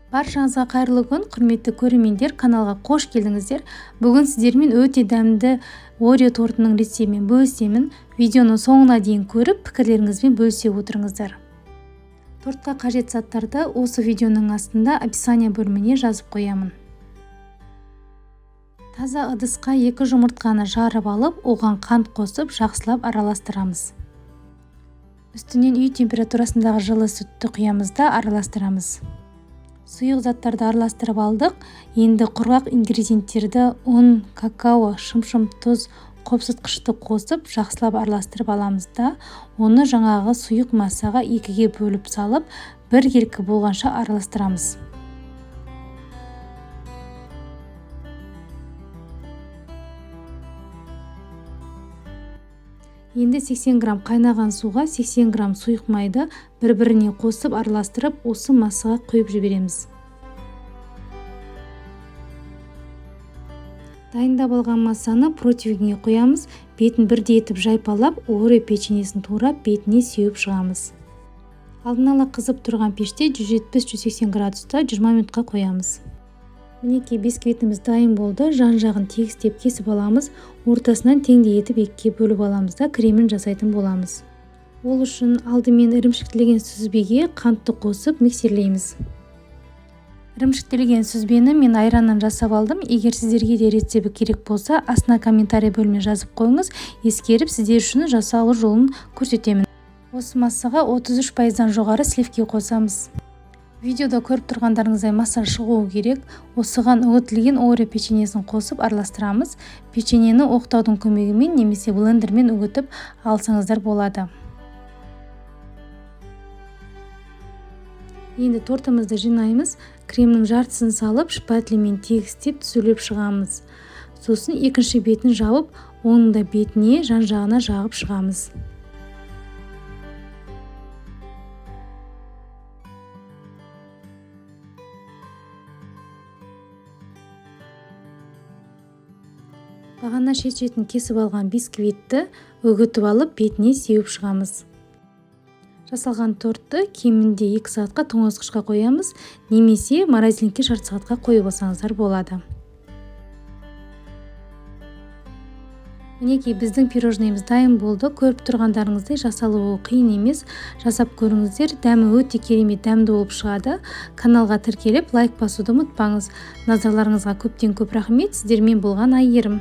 Баршаңызға қайырлы күн, құрметті көрермендер, каналға қош келдіңіздер. Бүгін сіздермен өте дәмді Орео тортының рецептімен бөлісемін. Видеоны соңына дейін көріп, пікірлеріңізбен бөлісе отырыңыздар. Тортқа қажет заттарды осы видеоның астында описание бөліміне жазып қоямын. Таза ыдысқа 2 жұмыртқаны жарып алып, оған қант қосып, жақсылап араластырамыз. Үстінен үй температурасындағы жылы сүтті құямыз да араластырамыз. Сұйық заттарды араластырып алдық. Енді құрғақ ингредиенттерді ұн, какао, шым-шым, тұз, қопсытқышты қосып, жақсылап араластырып аламыз да, оны жаңағы сұйық массаға 2-ге бөліп салып, бір елкі болғанша араластырамыз. Енді 80 грамм қайнаған суға 80 грамм сұйық майды бір-біріне қосып араластырып, осы массаға құйып жібереміз. Дайындап алған массаны противеньге қоямыз. Бетін бірдей етіп жайпалап, Орео печеньесін турап, бетіне сеуіп шығамыз. Алдын ала қызып тұрған пеште 170-180 градуста 20 минутқа қоямыз. Мінекей бисквитіміз дайын болды. Жан-жағын тегістеп кесіп аламыз. Ортасынан теңдей етіп 2-ге бөліп аламыз да кремін жасайтын боламыз. Ол үшін алдымен ірімшіктелген сүзбеге қантты қосып миксерлейміз. Ірімшіктелген сүзбені мен айраннан жасап алдым. Егер сіздерге де рецепті керек болса, астына комментарий бөліміне жазып қойыңыз. Ескеріп, сіздер үшін жасалу жолын көрсетемін. Осы массаға 33%-дан жоғары сливки қосамыз. Видеода көріп тұрғандарыңыздай масса шығуы керек. Осыған үгітілген Орео печеньесін қосып араластырамыз. Печеньені оқтаудың көмегімен немесе блендермен үгітіп алсаңыздар болады. Енді тортымызды жинаймыз. Кремнің жартысын салып, шпателмен тегістеп түзулеп шығамыз. Сосын екінші бетін жауып, оның да бетіне жан-жағына жағып шығамыз. Бағана шет-шетін кесіп алған бисквитті үгітіп алып, бетіне сеуіп шығамыз. Жасалған тортты кемінде 2 сағатқа тоңазытқышқа қоямыз, немесе морозилькке жарты сағатқа қойып алсаңыздар болады. Мінекей біздің пирожныйымыз дайын болды. Көріп тұрғандарыңыздай жасалуы қиын емес. Жасап көріңіздер, дәмі өте керемет дәмді болып шығады. Каналға тіркеліп, лайк басуды ұмытпаңыз. Назарларыңызға көптен көп рахмет. Сіздермен болған Айгерім.